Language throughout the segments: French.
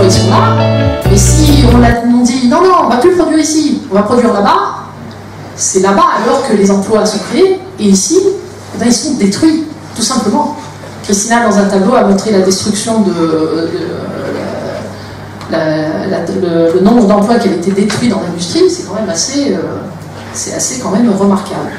ils sont là. Et si on dit non, non, on ne va plus produire ici, on va produire là-bas, c'est là-bas alors que les emplois sont créés, et ici, eh bien, ils sont détruits, tout simplement. Christina, dans un tableau, a montré la destruction le nombre d'emplois qui avaient été détruits dans l'industrie. C'est quand même assez quand même remarquable.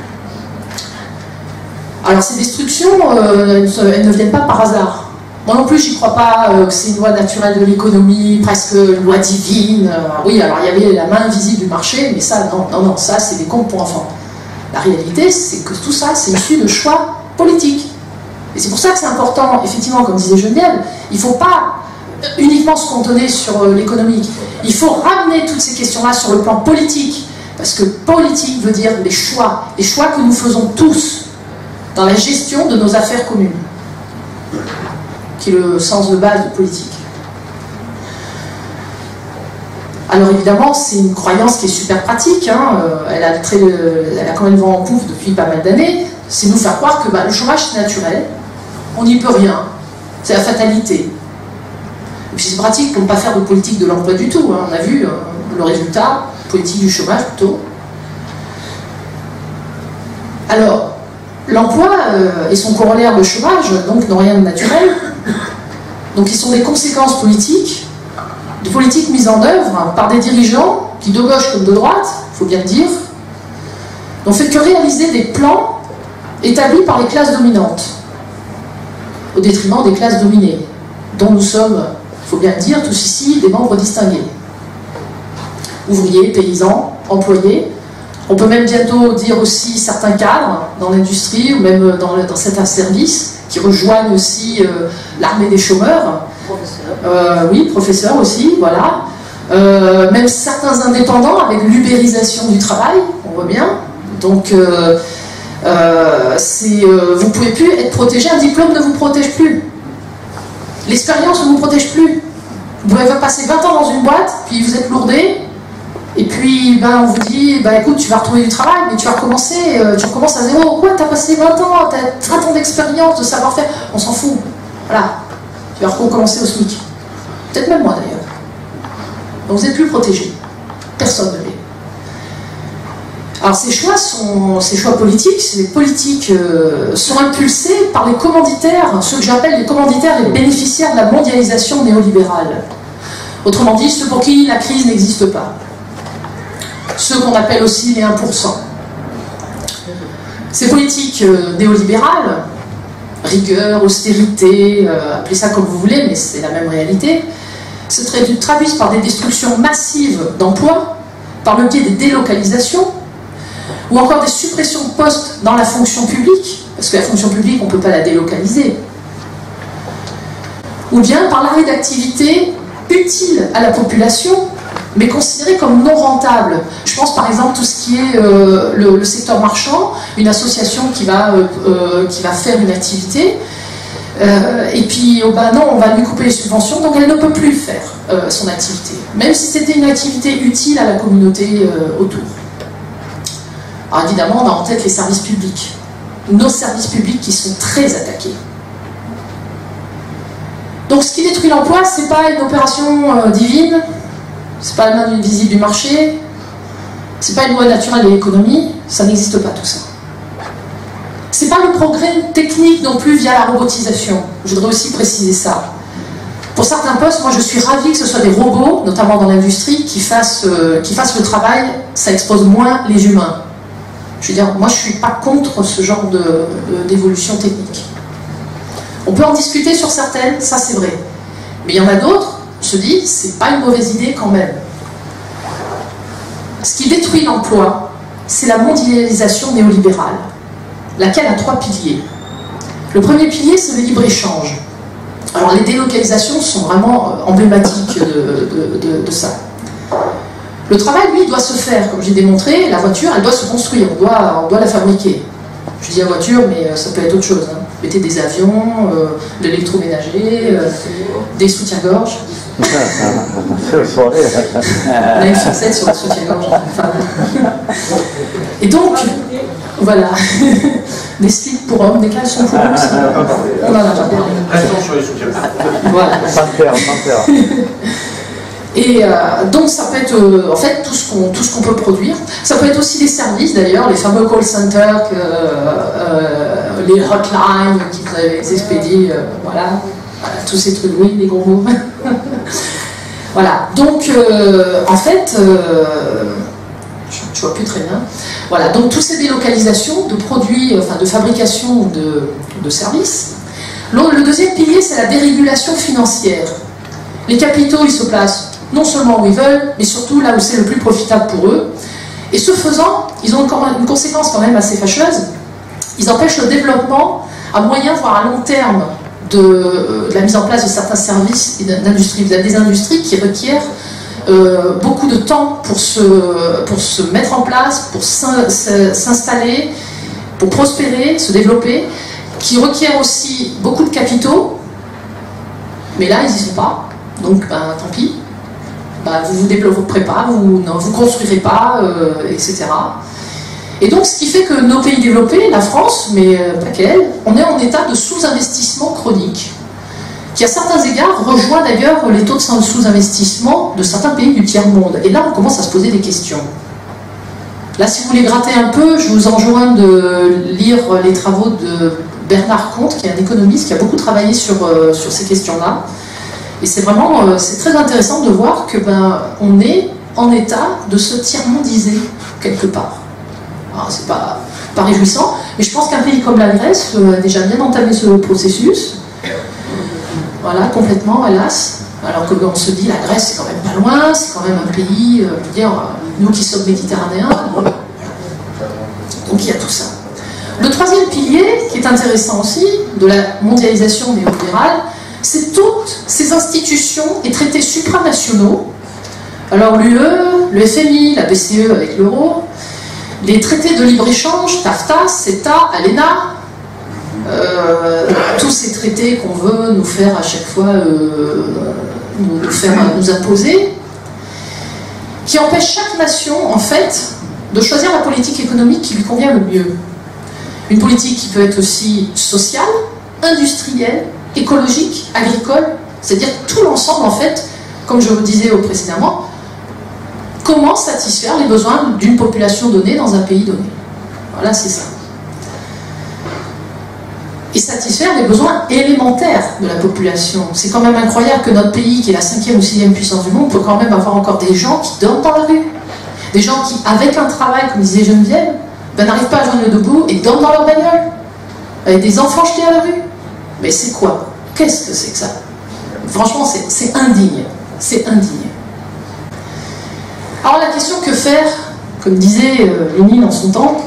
Alors ces destructions, elles ne viennent pas par hasard. Moi non plus, j'y crois pas que c'est une loi naturelle de l'économie, presque une loi divine. Oui, alors il y avait la main invisible du marché, mais ça, non, ça c'est des contes pour enfants. La réalité, c'est que tout ça, c'est issu de choix politiques. Et c'est pour ça que c'est important, effectivement, comme disait Geneviève, il ne faut pas uniquement se cantonner sur l'économique. Il faut ramener toutes ces questions-là sur le plan politique, parce que politique veut dire les choix que nous faisons tous dans la gestion de nos affaires communes, qui est le sens de base de politique. Alors évidemment, c'est une croyance qui est super pratique, hein. Elle a quand même vent en poupe depuis pas mal d'années. C'est nous faire croire que le chômage c'est naturel, on n'y peut rien, c'est la fatalité. Et puis c'est pratique pour ne pas faire de politique de l'emploi du tout, hein. On a vu le résultat, politique du chômage plutôt. Alors, l'emploi et son corollaire le chômage, donc n'ont rien de naturel. Donc ils sont des conséquences politiques, de politiques mises en œuvre par des dirigeants qui, de gauche comme de droite, il faut bien le dire, n'ont fait que réaliser des plans établis par les classes dominantes, au détriment des classes dominées, dont nous sommes, il faut bien le dire, tous ici des membres distingués. Ouvriers, paysans, employés. On peut même bientôt dire aussi certains cadres dans l'industrie ou même dans certains services qui rejoignent aussi l'armée des chômeurs. Professeurs. Oui, professeurs aussi, voilà. Même certains indépendants avec l'ubérisation du travail, on voit bien. Donc, vous ne pouvez plus être protégé, un diplôme ne vous protège plus. L'expérience ne vous protège plus. Vous pouvez passer 20 ans dans une boîte, puis vous êtes lourdé. Et puis, on vous dit, écoute, tu vas retrouver du travail, mais tu vas recommencer, tu recommences à zéro. Quoi, tu as passé 20 ans, tu as 30 ans d'expérience, de savoir-faire. On s'en fout. Voilà. Tu vas recommencer au SMIC. Peut-être même moi, d'ailleurs. Donc, vous n'êtes plus protégé. Personne ne l'est. Alors, ces choix politiques, sont impulsés par les commanditaires, ceux que j'appelle les commanditaires, les bénéficiaires de la mondialisation néolibérale. Autrement dit, ceux pour qui la crise n'existe pas. Ceux qu'on appelle aussi les 1%. Ces politiques néolibérales, rigueur, austérité, appelez ça comme vous voulez, mais c'est la même réalité, se traduisent par des destructions massives d'emplois, par le biais des délocalisations, ou encore des suppressions de postes dans la fonction publique, parce que la fonction publique, on ne peut pas la délocaliser, ou bien par l'arrêt d'activité utile à la population, mais considéré comme non rentable. Je pense par exemple tout ce qui est le secteur marchand, une association qui va faire une activité, et puis non, on va lui couper les subventions, donc elle ne peut plus faire son activité, même si c'était une activité utile à la communauté autour. Alors évidemment, on a en tête les services publics, nos services publics qui sont très attaqués. Donc ce qui détruit l'emploi, ce n'est pas une opération divine, c'est pas la main invisible du marché, c'est pas une loi naturelle de l'économie, ça n'existe pas tout ça. C'est pas le progrès technique non plus via la robotisation, je voudrais aussi préciser ça. Pour certains postes, moi je suis ravie que ce soit des robots, notamment dans l'industrie, qui fassent le travail, ça expose moins les humains. Je veux dire, moi je suis pas contre ce genre d'évolution technique. On peut en discuter sur certaines, ça c'est vrai. Mais il y en a d'autres, on se dit, c'est pas une mauvaise idée quand même. Ce qui détruit l'emploi, c'est la mondialisation néolibérale, laquelle a 3 piliers. Le premier pilier, c'est le libre-échange. Alors les délocalisations sont vraiment emblématiques de ça. Le travail, lui, doit se faire, comme j'ai démontré, la voiture, elle doit se construire, on doit la fabriquer. Je dis la voiture, mais ça peut être autre chose. Hein. Mettez des avions, de l'électroménager, des soutiens-gorge. On a une fixette sur le soutien-gorge. Enfin, et donc, voilà. Des slips pour hommes, des caleçons pour hommes aussi. On en a pas. Restons sur les soutiens-gorge. Voilà. Pas faire. Et donc ça peut être en fait tout ce qu'on peut produire. Ça peut être aussi des services d'ailleurs, les fameux call centers, les hotlines qui vous expédient, voilà, tous ces trucs, oui, les gros mots. Voilà, donc en fait, je vois plus très bien. Voilà, donc toutes ces délocalisations de produits, enfin de fabrication ou de services. Le deuxième pilier, c'est la dérégulation financière. Les capitaux, ils se placent non seulement où ils veulent, mais surtout là où c'est le plus profitable pour eux. Et ce faisant, ils ont encore une conséquence quand même assez fâcheuse. Ils empêchent le développement à moyen, voire à long terme, de la mise en place de certains services d'industrie. Vous avez des industries qui requièrent beaucoup de temps pour se mettre en place, pour s'installer, pour prospérer, se développer, qui requièrent aussi beaucoup de capitaux, mais là, ils n'y sont pas. Donc, ben, tant pis. Ben, vous ne vous développerez pas, vous ne construirez pas, etc. Et donc, ce qui fait que nos pays développés, la France, mais pas qu'elle, on est en état de sous-investissement chronique, qui à certains égards rejoint d'ailleurs les taux de sous-investissement de certains pays du tiers-monde. Et là, on commence à se poser des questions. Là, si vous voulez gratter un peu, je vous enjoins de lire les travaux de Bernard Comte, qui est un économiste qui a beaucoup travaillé sur ces questions-là. Et c'est vraiment, c'est très intéressant de voir que on est en état de se tiers-mondiser quelque part. Alors, c'est pas réjouissant, mais je pense qu'un pays comme la Grèce a déjà bien entamé ce processus. Voilà, complètement, hélas. Alors que on se dit, la Grèce, c'est quand même pas loin, c'est quand même un pays, je veux dire, nous qui sommes méditerranéens. Donc il y a tout ça. Le troisième pilier, qui est intéressant aussi, de la mondialisation néolibérale, c'est toutes ces institutions et traités supranationaux. Alors l'UE, le FMI, la BCE avec l'euro, les traités de libre-échange, TAFTA, CETA, ALENA, tous ces traités qu'on veut nous faire à chaque fois nous imposer, qui empêchent chaque nation, en fait, de choisir la politique économique qui lui convient le mieux. Une politique qui peut être aussi sociale, industrielle, écologique, agricole, c'est-à-dire tout l'ensemble, en fait, comme je vous disais précédemment, comment satisfaire les besoins d'une population donnée dans un pays donné. Voilà, c'est ça. Et satisfaire les besoins élémentaires de la population. C'est quand même incroyable que notre pays, qui est la 5e ou 6e puissance du monde, peut quand même avoir encore des gens qui dorment dans la rue. Des gens qui, avec un travail, comme disait Geneviève, n'arrivent pas à joindre le debout et dorment dans leur bagnole. Avec des enfants jetés à la rue. Mais c'est quoi? Qu'est-ce que c'est que ça? Franchement, c'est indigne. C'est indigne. Alors la question, que faire? Comme disait Lénine en son temps,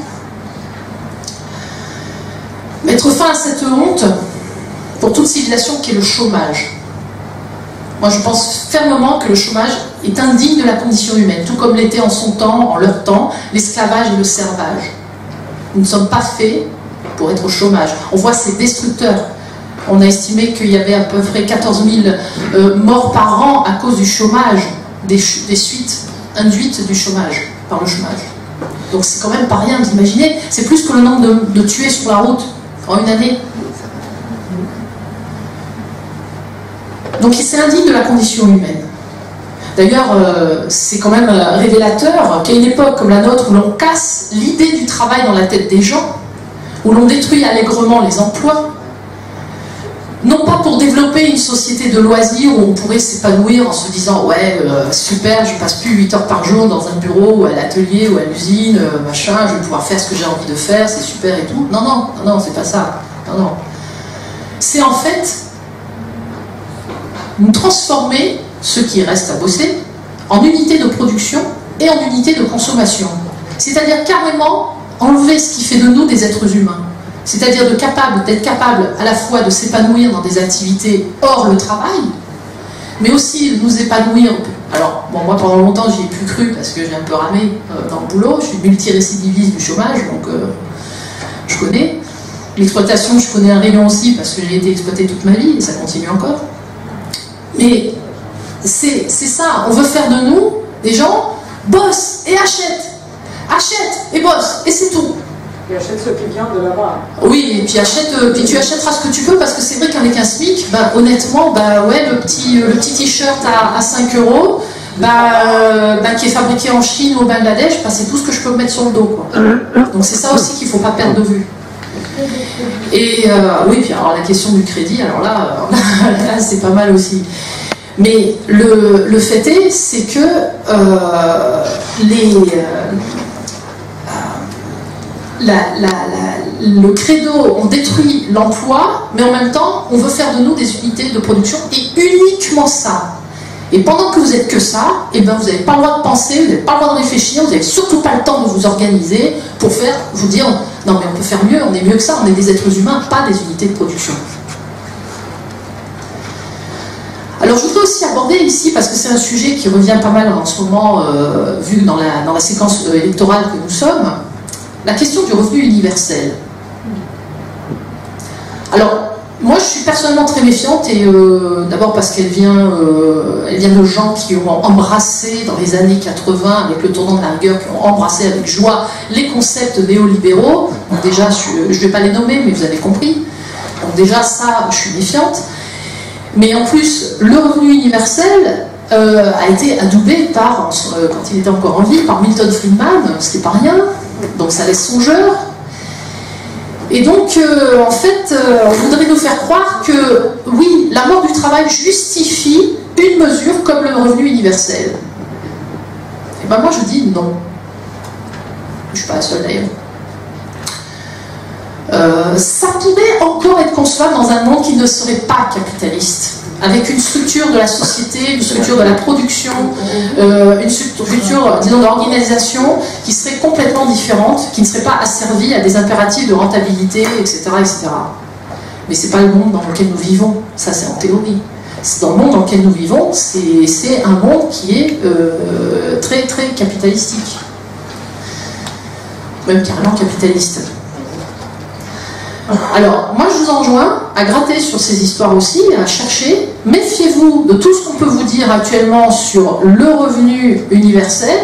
mettre fin à cette honte pour toute civilisation qui est le chômage. Moi je pense fermement que le chômage est indigne de la condition humaine, tout comme l'était en son temps, en leur temps, l'esclavage et le servage. Nous ne sommes pas faits pour être au chômage. On voit ces destructeurs. On a estimé qu'il y avait à peu près 14 000 morts par an à cause du chômage, des suites induites du chômage, par le chômage. Donc c'est quand même pas rien, vous imaginez, c'est plus que le nombre de tués sur la route en une année. Donc c'est indigne de la condition humaine. D'ailleurs, c'est quand même révélateur qu'à une époque comme la nôtre, où l'on casse l'idée du travail dans la tête des gens, où l'on détruit allègrement les emplois, non pas pour développer une société de loisirs où on pourrait s'épanouir en se disant « ouais, super, je passe plus 8 heures par jour dans un bureau ou à l'atelier ou à l'usine, machin, je vais pouvoir faire ce que j'ai envie de faire, c'est super et tout. » Non, non, non, c'est pas ça. Non, non. C'est en fait nous transformer ceux qui restent à bosser en unités de production et en unités de consommation. C'est-à-dire carrément enlever ce qui fait de nous des êtres humains. C'est-à-dire d'être capable à la fois de s'épanouir dans des activités hors le travail, mais aussi de nous épanouir. Alors, bon, moi pendant longtemps j'y ai plus cru parce que j'ai un peu ramé dans le boulot, je suis multirécidiviste du chômage, donc je connais. L'exploitation, je connais un rayon aussi parce que j'ai été exploité toute ma vie et ça continue encore. Mais c'est ça, on veut faire de nous des gens bossent et achètent et bossent et c'est tout. Et achète ce qui vient de là-bas. Oui, et puis puis tu achèteras ce que tu peux parce que c'est vrai qu'avec un SMIC, honnêtement, ouais, le petit t-shirt à 5 €, qui est fabriqué en Chine ou au Bangladesh, c'est tout ce que je peux me mettre sur le dos, quoi. Donc c'est ça aussi qu'il ne faut pas perdre de vue. Et oui, puis alors la question du crédit, alors là c'est pas mal aussi. Mais le fait est, c'est que le credo, on détruit l'emploi, mais en même temps, on veut faire de nous des unités de production, et uniquement ça. Et pendant que vous n'êtes que ça, eh ben vous n'avez pas le droit de penser, vous n'avez pas le droit de réfléchir, vous n'avez surtout pas le temps de vous organiser pour vous dire, non mais on peut faire mieux, on est mieux que ça, on est des êtres humains, pas des unités de production. Alors je voudrais aussi aborder ici, parce que c'est un sujet qui revient pas mal en ce moment, vu dans la séquence électorale que nous sommes, la question du revenu universel. Alors, moi je suis personnellement très méfiante, et d'abord parce qu'elle vient de gens qui ont embrassé dans les années 80, avec le tournant de la rigueur, qui ont embrassé avec joie les concepts néolibéraux. Donc déjà, je ne vais pas les nommer, mais vous avez compris. Donc déjà, ça, je suis méfiante. Mais en plus, le revenu universel a été adoubé par, quand il était encore en vie, par Milton Friedman, c'était pas rien, donc ça laisse songeur. Et donc, en fait, on voudrait nous faire croire que, oui, la mort du travail justifie une mesure comme le revenu universel. Et ben moi je dis non. Je ne suis pas la seule d'ailleurs. Ça pourrait encore être concevable dans un monde qui ne serait pas capitaliste, avec une structure de la société, une structure de la production, une structure, disons, d'organisation qui serait complètement différente, qui ne serait pas asservie à des impératifs de rentabilité, etc. etc. Mais ce n'est pas le monde dans lequel nous vivons, ça c'est en théorie. Dans le monde dans lequel nous vivons, c'est un monde qui est très très capitalistique, même carrément capitaliste. Alors, moi je vous enjoins à gratter sur ces histoires aussi, à chercher. Méfiez-vous de tout ce qu'on peut vous dire actuellement sur le revenu universel,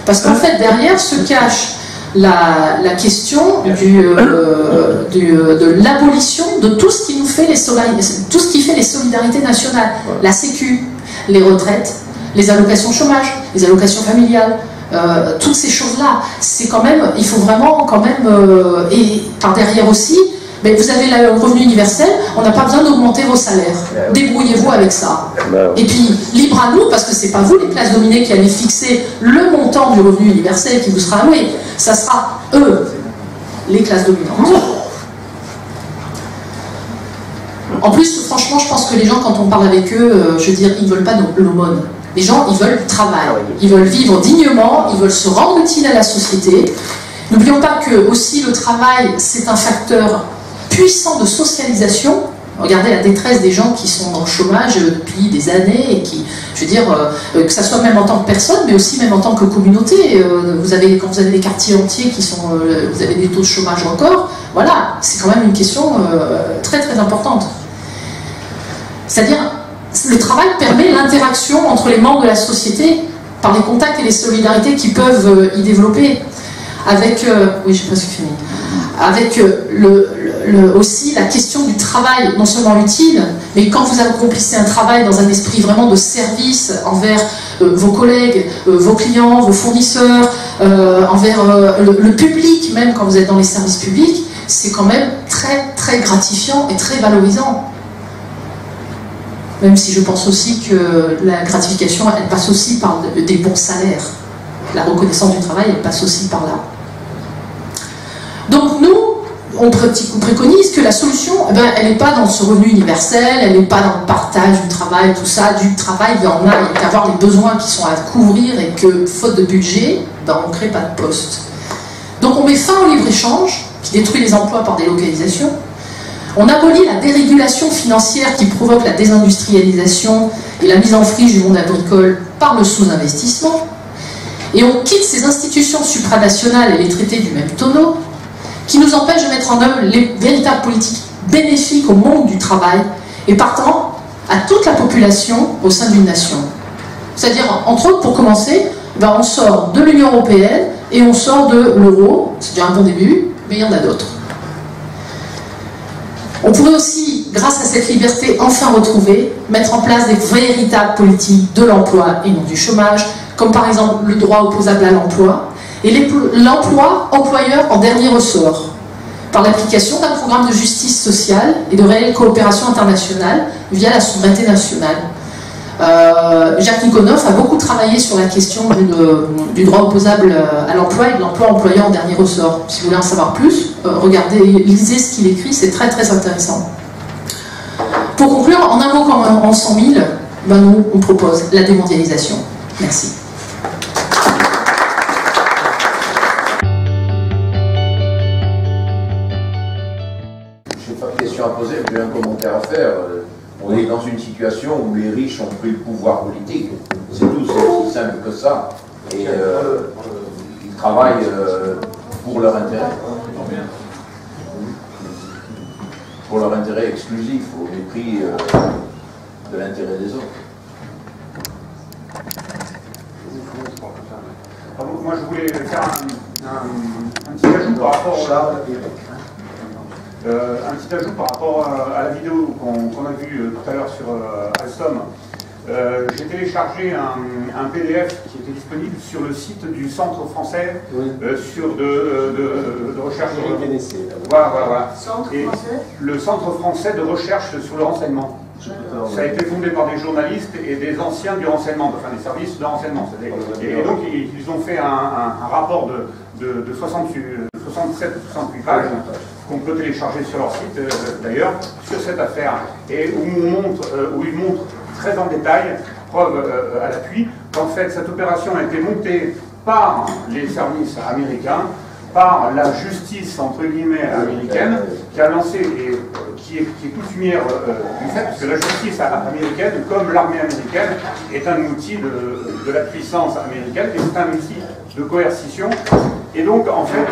parce qu'en fait derrière se cache la question de l'abolition de tout ce qui nous fait tout ce qui fait les solidarités nationales, la sécu, les retraites, les allocations chômage, les allocations familiales. Toutes ces choses-là, c'est quand même, il faut vraiment quand même, et par derrière aussi, mais vous avez le revenu universel, on n'a pas besoin d'augmenter vos salaires. Débrouillez-vous avec ça. Et puis, libre à nous, parce que c'est pas vous, les classes dominées, qui allez fixer le montant du revenu universel qui vous sera alloué. Ça sera eux, les classes dominantes. En plus, franchement, je pense que les gens, quand on parle avec eux, je veux dire, ils ne veulent pas l'aumône. Les gens, ils veulent du travail, ils veulent vivre dignement, ils veulent se rendre utile à la société. N'oublions pas que aussi le travail, c'est un facteur puissant de socialisation. Regardez la détresse des gens qui sont dans le chômage depuis des années, et qui, je veux dire, que ça soit même en tant que personne, mais aussi même en tant que communauté. Quand vous avez des quartiers entiers qui sont, vous avez des taux de chômage encore, voilà, c'est quand même une question très très importante. C'est-à-dire, le travail permet l'interaction entre les membres de la société par les contacts et les solidarités qui peuvent y développer. Avec, oui, j'ai presque fini. Avec aussi la question du travail, non seulement utile, mais quand vous accomplissez un travail dans un esprit vraiment de service envers vos collègues, vos clients, vos fournisseurs, envers le public, même quand vous êtes dans les services publics, c'est quand même très très gratifiant et très valorisant. Même si je pense aussi que la gratification, elle passe aussi par des bons salaires. La reconnaissance du travail, elle passe aussi par là. Donc nous, on préconise que la solution, eh ben, elle n'est pas dans ce revenu universel, elle n'est pas dans le partage du travail, tout ça. Du travail, il y en a, il y a qu'à voir les besoins qui sont à couvrir, et que, faute de budget, ben, on ne crée pas de poste. Donc on met fin au libre-échange, qui détruit les emplois par délocalisation. On abolit la dérégulation financière qui provoque la désindustrialisation et la mise en friche du monde agricole par le sous-investissement. Et on quitte ces institutions supranationales et les traités du même tonneau qui nous empêchent de mettre en œuvre les véritables politiques bénéfiques au monde du travail et partant à toute la population au sein d'une nation. C'est-à-dire, entre autres, pour commencer, ben on sort de l'Union européenne et on sort de l'euro, c'est déjà un bon début, mais il y en a d'autres. On pourrait aussi, grâce à cette liberté enfin retrouvée, mettre en place des véritables politiques de l'emploi et non du chômage, comme par exemple le droit opposable à l'emploi, et l'emploi employeur en dernier ressort, par l'application d'un programme de justice sociale et de réelle coopération internationale via la souveraineté nationale. Jacques Nikonov a beaucoup travaillé sur la question du droit opposable à l'emploi et de l'emploi employeur en dernier ressort. Si vous voulez en savoir plus, regardez, lisez ce qu'il écrit, c'est très très intéressant. Pour conclure, en un mot comme en 100 000, ben nous on propose la démondialisation. Merci. J'ai pas de question à poser, j'ai un commentaire à faire. On est dans une situation où les riches ont pris le pouvoir politique. C'est tout, c'est aussi simple que ça. Et ils travaillent pour leur intérêt. Pour leur intérêt exclusif, au mépris de l'intérêt des autres. Moi, je voulais faire un petit ajout par rapport un petit ajout par rapport à la vidéo qu'on a vue tout à l'heure sur Alstom. J'ai téléchargé un PDF qui était disponible sur le site du Centre français de recherche. Voilà. Le Centre français de recherche sur le renseignement. Ça a été fondé par des journalistes et des anciens du renseignement, enfin des services de renseignement. Et donc ils ont fait un rapport de 67-68 pages qu'on peut télécharger sur leur site d'ailleurs, sur cette affaire, et où ils montrent très en détail, preuve à l'appui, qu'en fait cette opération a été montée par les services américains, par la justice entre guillemets américaine, qui a lancé et qui est coutumière du fait, parce que la justice américaine, comme l'armée américaine, est un outil de la puissance américaine, et c'est un outil de coercition. Et donc, en fait,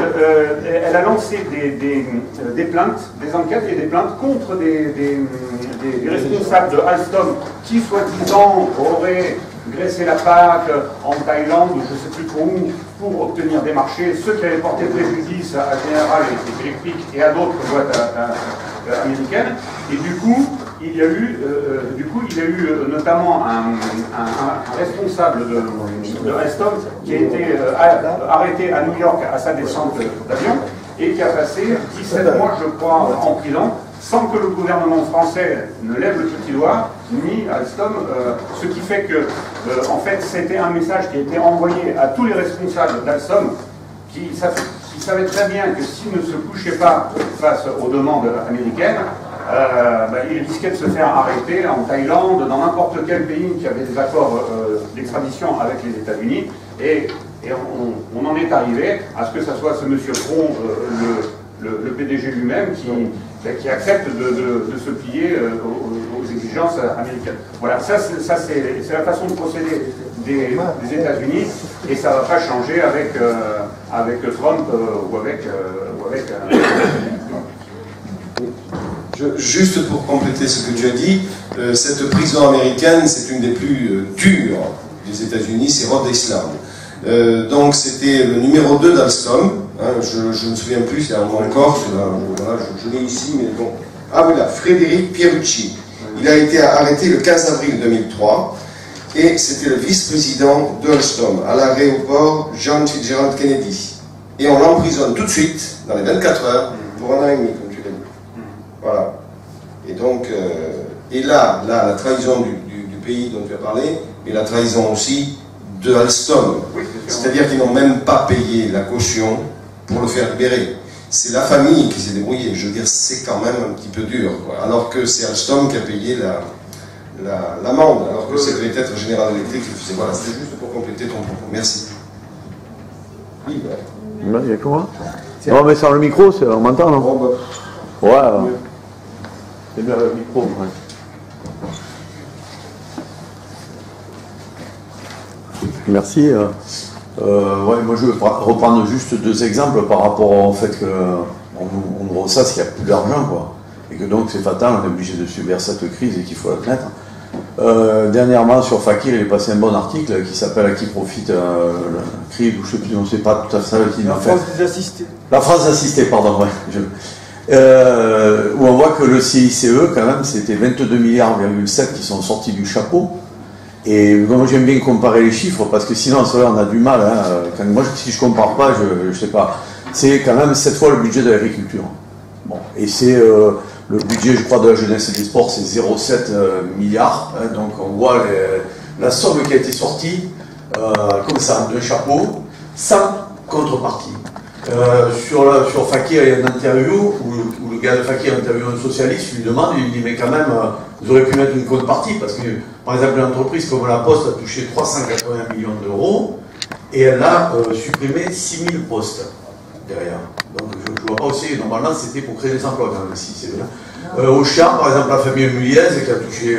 elle a lancé des plaintes, des enquêtes et des plaintes contre des responsables de Alstom qui, soi-disant, auraient graissé la Pâque en Thaïlande, ou je ne sais plus trop où, pour obtenir des marchés, ceux qui avaient porté préjudice à General Electric et à d'autres boîtes américaines. Et du coup, il y a eu notamment un responsable de Alstom qui a été arrêté à New York à sa descente d'avion et qui a passé 17 mois, je crois, en prison, sans que le gouvernement français ne lève le petit doigt, ni Alstom, ce qui fait que, en fait, c'était un message qui a été envoyé à tous les responsables d'Alstom qui savaient très bien que s'ils ne se couchaient pas face aux demandes américaines, il risquait de se faire arrêter en Thaïlande, dans n'importe quel pays qui avait des accords d'extradition avec les États-Unis, et on en est arrivé à ce que ce soit ce monsieur Tron, le PDG lui-même, qui accepte de se plier aux exigences américaines. Voilà, ça c'est la façon de procéder des États-Unis, et ça ne va pas changer avec Trump ou avec Juste pour compléter ce que tu as dit, cette prison américaine, c'est une des plus dures des États-Unis, c'est Rhode Island. Donc c'était le numéro 2 d'Alstom, hein, je ne me souviens plus, c'est encore, voilà, je l'ai ici, mais bon. Ah voilà, Frédéric Pierucci. Il a été arrêté le 15 avril 2003, et c'était le vice-président de Alstom, à l'aéroport John Fitzgerald Kennedy. Et on l'emprisonne tout de suite, dans les 24 heures, pour 1 an et demi, comme tu l'as dit. Voilà. Et donc, là, la trahison du pays dont tu as parlé, et la trahison aussi de Alstom. C'est-à-dire qu'ils n'ont même pas payé la caution pour le faire libérer. C'est la famille qui s'est débrouillée. Je veux dire, c'est quand même un petit peu dur, quoi. Alors que c'est Alstom qui a payé l'amende, alors que c'est peut-être General Electric qui le faisait. Voilà, c'était juste pour compléter ton propos. Merci. Oui, ouais. Il y a que moi. Non, mais sans le micro, on m'entend, non? Bon, bah, ouais. C'est bien le micro. Ouais. Merci. Ouais, moi je vais reprendre juste 2 exemples par rapport au fait qu'on nous ressasse qu'il n'y a plus d'argent, quoi. Et que donc c'est fatal, on est obligé de subir cette crise et qu'il faut l'admettre. Dernièrement sur Fakir, il est passé un bon article qui s'appelle « À qui profite la crise » ou je ne sais pas tout à fait ça. La France des assistés. La France assistée, pardon, ouais. où on voit que le CICE, quand même, c'était 22,7 milliards qui sont sortis du chapeau. Et moi, j'aime bien comparer les chiffres, parce que sinon, on a du mal. Hein. Moi, si je ne compare pas, je ne sais pas. C'est quand même 7 fois le budget de l'agriculture. Bon. Et c'est le budget, je crois, de la jeunesse et des sports, c'est 0,7 milliards. Hein. Donc, on voit la somme qui a été sortie, comme ça, d'un chapeau, sans contrepartie. Sur Fakir, il y a une interview où le gars de Fakir interviewe un socialiste, il lui demande, il lui dit mais quand même, vous auriez pu mettre une contrepartie, parce que par exemple une entreprise comme la Poste a touché 380 millions d'euros et elle a supprimé 6000 postes derrière. Donc je ne vois pas aussi, normalement c'était pour créer des emplois quand même, si c'est vrai. Auchan, par exemple la famille Muliez qui a touché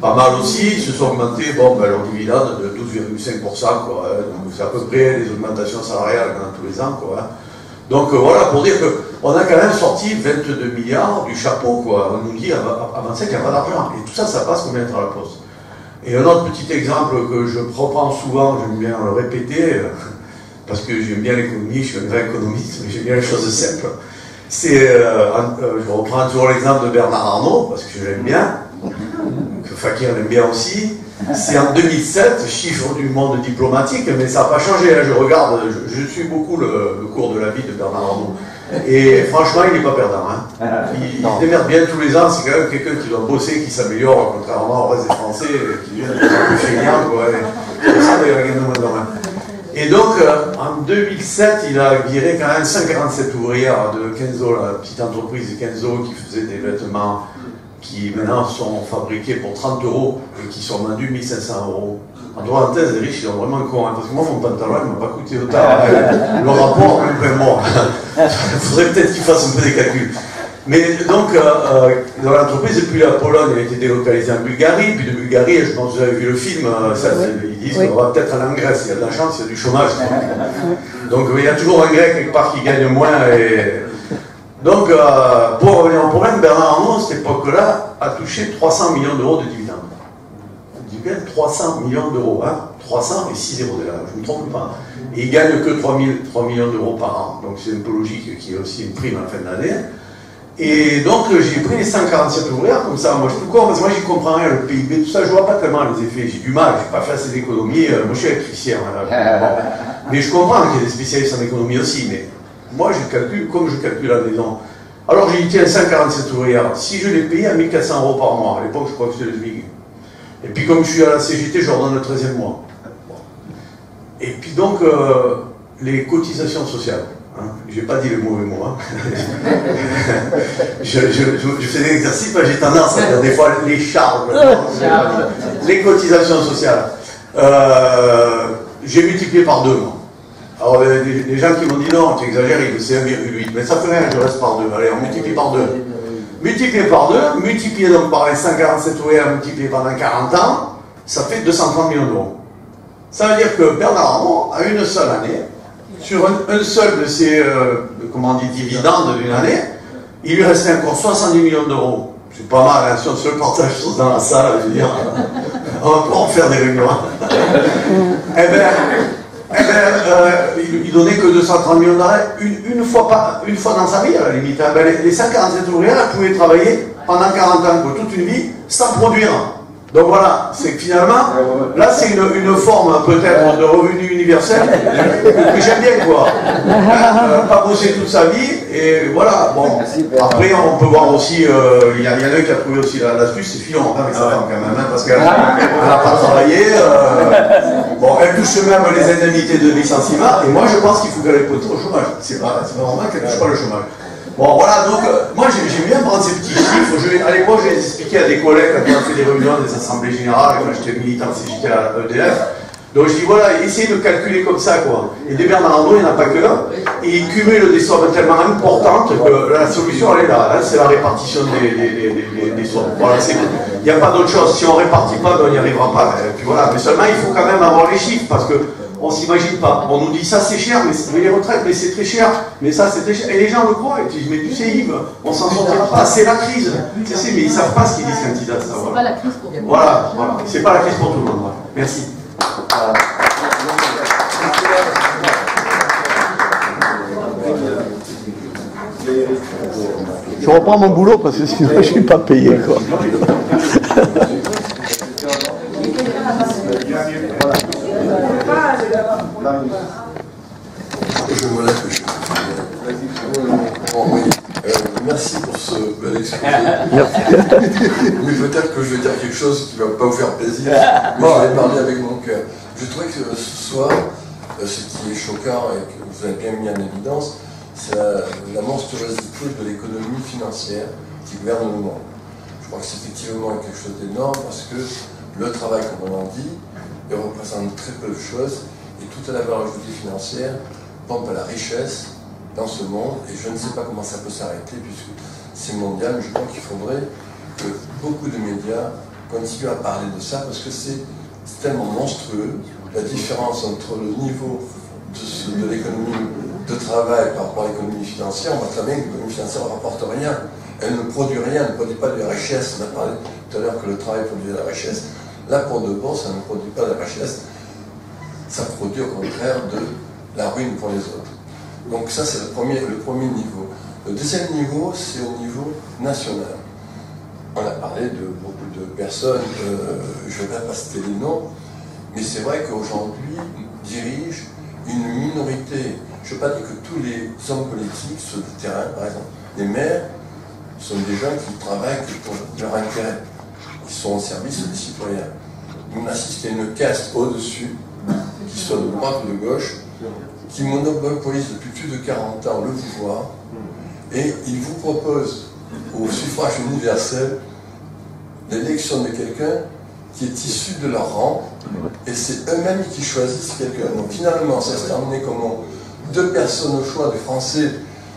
pas mal aussi, ils se sont augmentés leur dividende de 12,5%, quoi, hein. Donc c'est à peu près les augmentations salariales dans tous les ans, quoi, hein. Donc voilà, pour dire qu'on a quand même sorti 22 milliards du chapeau, quoi. On nous dit avant ça qu'il n'y a pas d'argent. Et tout ça, ça passe combien de temps à la Poste. Et un autre petit exemple que je reprends souvent, j'aime bien le répéter, parce que j'aime bien l'économie, je suis un vrai économiste, mais j'aime bien les choses simples. C'est, je reprends toujours l'exemple de Bernard Arnault, parce que je l'aime bien, que Fakir l'aime bien aussi. C'est en 2007, chiffre du monde diplomatique, mais ça n'a pas changé. Hein. Je regarde, je suis beaucoup le cours de la vie de Bernard Arnault. Et franchement, il n'est pas perdant. Hein. Il démerde bien tous les ans. C'est quand même quelqu'un qui doit bosser, qui s'améliore, contrairement au reste des Français, qui viennent de plus feignants. C'est ça, d'ailleurs, il y a moins de main. Et donc, en 2007, il a viré quand même 147 ouvrières de Kenzo, la petite entreprise de Kenzo qui faisait des vêtements qui maintenant sont fabriqués pour 30 € et qui sont vendus 1500 €. En parenthèse, les riches, ils sont vraiment cons, hein, parce que moi, mon pantalon, il ne m'a pas coûté autant. Le rapport, même moi. Il faudrait peut-être qu'il fasse un peu des calculs. Mais donc, dans l'entreprise, et puis la Pologne a été délocalisée en Bulgarie, puis de Bulgarie, je pense que vous avez vu le film, ils disent qu'on va peut-être aller en Grèce, il y a de la chance, il y a du chômage. Donc il y a toujours un Grec quelque part qui gagne moins. Donc, pour revenir en problème, Bernard Arnault, à cette époque-là, a touché 300 millions d'euros de dividendes. Je dis bien 300 millions d'euros, hein, 300 et 6 0 derrière, je ne me trompe pas. Et il gagne que 3 millions d'euros par an. Donc c'est un peu logique qu'il y ait aussi une prime à la fin de l'année. Et donc j'ai pris les 147 ouvrières comme ça. Moi je suis tout con, parce que moi j'y comprends rien, le PIB, tout ça, je vois pas tellement les effets. J'ai du mal, je n'ai pas fait assez d'économie. Moi je suis électricien. Mais je comprends qu'il y a des spécialistes en économie aussi. Mais moi je calcule comme je calcule à la maison. Alors j'ai dit tiens, 147 ouvrières. Si je les payais à 1400 € par mois, à l'époque je crois que c'était le SMIC. Et puis comme je suis à la CGT, je leur donne le 13e mois. Et puis donc, les cotisations sociales. Hein, je n'ai pas dit le mauvais mot. Hein. je fais des exercices, j'ai tendance à dire des fois les charges. Les cotisations sociales. J'ai multiplié par 2, moi. Alors, les gens qui m'ont dit non, tu exagères, c'est 1,8. Mais ça fait rien, je reste par 2. Allez, on multiplie par 2. Multiplié par 2, multiplié donc par les 147 ouvrières, multiplié pendant 40 ans, ça fait 230 millions d'euros. Ça veut dire que Bernard Arnault, à une seule année, sur un seul de ses dividendes d'une année, il lui restait encore 70 millions d'euros. C'est pas mal, hein, si on se le partage tous dans la salle, je veux dire, on va pouvoir faire des réunions. Il donnait que 230 millions d'arrêts une fois dans sa vie, à la limite. Les 147 ouvrières, elles pouvaient travailler pendant 40 ans, toute une vie, sans produire. Donc voilà, c'est que finalement, là c'est une forme peut-être de revenu universel que j'aime bien, quoi. Pas bosser toute sa vie, et voilà. Bon, après on peut voir aussi, il y en a un qui a trouvé aussi l'astuce, c'est Fillon, avec sa femme quand même, hein, parce qu'elle n'a pas travaillé. Bon, elle touche même les indemnités de licenciement, et moi je pense qu'il faut qu'elle ait au chômage. C'est pas normal qu'elle ne touche pas le chômage. Bon, voilà, donc, moi j'aime bien prendre ces petits chiffres. À l'époque, je les expliquais à des collègues quand on a fait des réunions, des assemblées générales, quand j'étais militant CGT à EDF. Donc je dis, voilà, essayez de calculer comme ça, quoi. Et des Bernard Arnault, il n'y en a pas que un. Et ils cumulent des sommes tellement importantes que la solution, elle est là. Hein, c'est la répartition des sommes. Voilà, il n'y a pas d'autre chose. Si on ne répartit pas, ben, on n'y arrivera pas. Et puis voilà, mais seulement, il faut quand même avoir les chiffres, parce que on ne s'imagine pas. On nous dit ça c'est cher, mais les retraites, mais c'est très cher. Mais ça c'est très cher. Et les gens le croient. Et tu dis, mais tu sais Yves, on s'en sortira pas. C'est la crise. Tu sais, mais ils ne savent pas ce qu'ils disent quand ils disent ça. C'est pas la crise pour tout le monde. Voilà. C'est pas la crise pour tout le monde. Voilà. Merci. Je reprends mon boulot parce que sinon je ne suis pas payé, quoi. Je me lève. Merci pour ce bel exposé. Mais peut-être que je vais dire quelque chose qui ne va pas vous faire plaisir, mais je vais parler avec mon cœur. Je trouvais que ce soir, ce qui est choquant et que vous avez bien mis en évidence, c'est la monstruosité de l'économie financière qui gouverne le monde. Je crois que c'est effectivement quelque chose d'énorme parce que le travail, comme on en dit, représente très peu de choses et toute la valeur ajoutée financière pompe à la richesse dans ce monde et je ne sais pas comment ça peut s'arrêter puisque c'est mondial, mais je crois qu'il faudrait que beaucoup de médias continuent à parler de ça parce que c'est tellement monstrueux, la différence entre le niveau de l'économie de travail par rapport à l'économie financière. On voit très bien que l'économie financière ne rapporte rien, elle ne produit rien, elle ne produit pas de la richesse. On a parlé tout à l'heure que le travail produit de la richesse. Là, pour de bon, ça ne produit pas de la richesse, ça produit au contraire de la ruine pour les autres. Donc ça, c'est le premier niveau. Le deuxième niveau, c'est au niveau national. On a parlé de beaucoup de personnes, je ne vais pas citer les noms, mais c'est vrai qu'aujourd'hui, dirigent une minorité. Je ne veux pas dire que tous les hommes politiques sur le terrain, par exemple, les maires, sont des gens qui travaillent pour leur intérêt. Ils sont au service des citoyens. On assiste à une caste au-dessus, qui soit de droite ou de gauche, qui monopolise depuis plus de 40 ans le pouvoir, et ils vous proposent au suffrage universel l'élection de quelqu'un qui est issu de leur rang, et c'est eux-mêmes qui choisissent quelqu'un. Donc finalement, ça se termine comme deux personnes au choix des Français,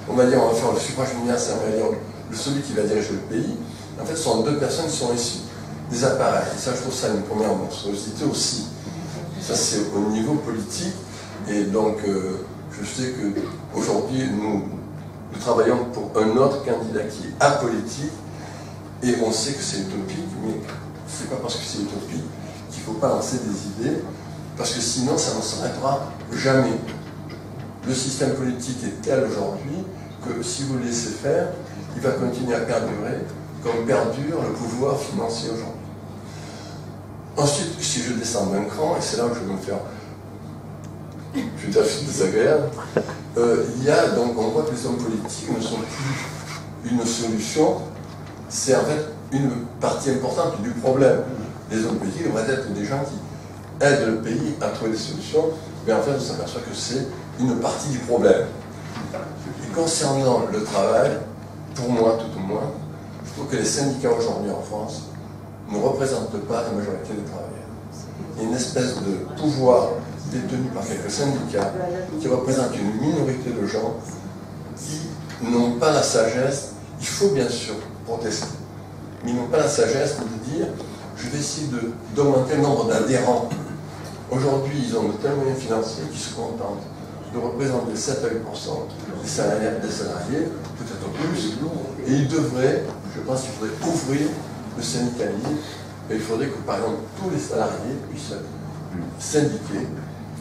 on va dire on va faire le suffrage universel, on va dire celui qui va diriger le pays. En fait, ce sont deux personnes qui sont issues des appareils. Et ça, je trouve ça une première monstruosité aussi. Ça, c'est au niveau politique. Et donc, je sais qu'aujourd'hui, nous travaillons pour un autre candidat qui est apolitique. Et on sait que c'est utopique, mais c'est pas parce que c'est utopique qu'il ne faut pas lancer des idées, parce que sinon, ça ne s'arrêtera jamais. Le système politique est tel aujourd'hui que si vous le laissez faire, il va continuer à perdurer comme perdure le pouvoir financier aujourd'hui. Ensuite, si je descends d'un cran, et c'est là où je vais me faire tout à fait désagréable, il y a donc, on voit que les hommes politiques ne sont plus une solution, c'est en fait une partie importante du problème. Les hommes politiques devraient être des gens qui aident le pays à trouver des solutions, mais en fait on s'aperçoit que c'est une partie du problème. Et concernant le travail, pour moi, tout au moins, je trouve que les syndicats aujourd'hui en France ne représentent pas la majorité des travailleurs. Il y a une espèce de pouvoir détenu par quelques syndicats qui représentent une minorité de gens qui n'ont pas la sagesse, il faut bien sûr protester, mais ils n'ont pas la sagesse de dire je vais essayer d'augmenter le nombre d'adhérents. Aujourd'hui, ils ont de tels moyens financiers qui se contentent de représenter 7 à 8% des salariés, peut-être plus, et ils devraient, je pense qu'il faudrait ouvrir le syndicalisme, et il faudrait que par exemple tous les salariés puissent syndiquer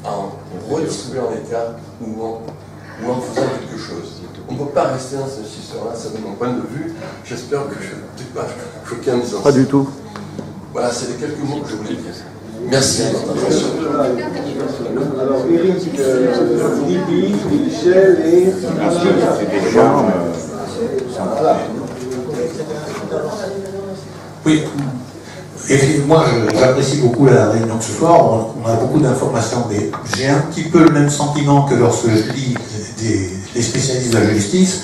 en redistribuant l'État ou en faisant quelque chose. On ne peut pas rester dans cette situation-là, ça de mon point de vue. J'espère que je ne suis pas choqué en disant ça. Pas du tout. Voilà, c'est les quelques mots que je voulais dire. Merci de votre attention. Alors, Eric, Lydie, Michel et... Oui. Et moi, j'apprécie beaucoup la réunion de ce soir. On a beaucoup d'informations, mais j'ai un petit peu le même sentiment que lorsque je lis les spécialistes de la justice.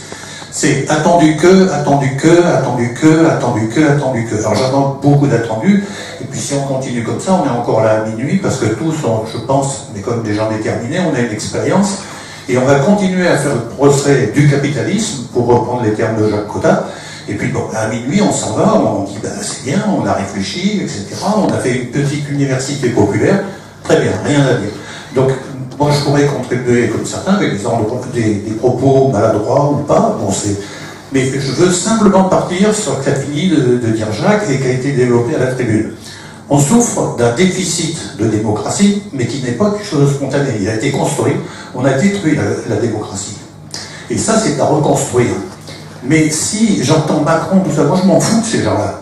C'est attendu que, attendu que, attendu que, attendu que, attendu que. Alors j'attends beaucoup d'attendus. Et puis si on continue comme ça, on est encore là à minuit, parce que tous, je pense, on est comme des gens déterminés, on a une expérience, et on va continuer à faire le procès du capitalisme, pour reprendre les termes de Jacques Cotta. Et puis bon, à minuit, on s'en va, on dit ben, c'est bien, on a réfléchi, etc. On a fait une petite université populaire, très bien, rien à dire. Donc, moi je pourrais contribuer comme certains, avec des propos maladroits ou pas, bon, mais je veux simplement partir sur ce qu'a fini de dire Jacques et qui a été développé à la tribune. On souffre d'un déficit de démocratie, mais qui n'est pas quelque chose de spontané. Il a été construit, on a détruit la démocratie. Et ça, c'est à reconstruire. Mais si j'entends Macron, tout ça, moi je m'en fous de ces gens-là.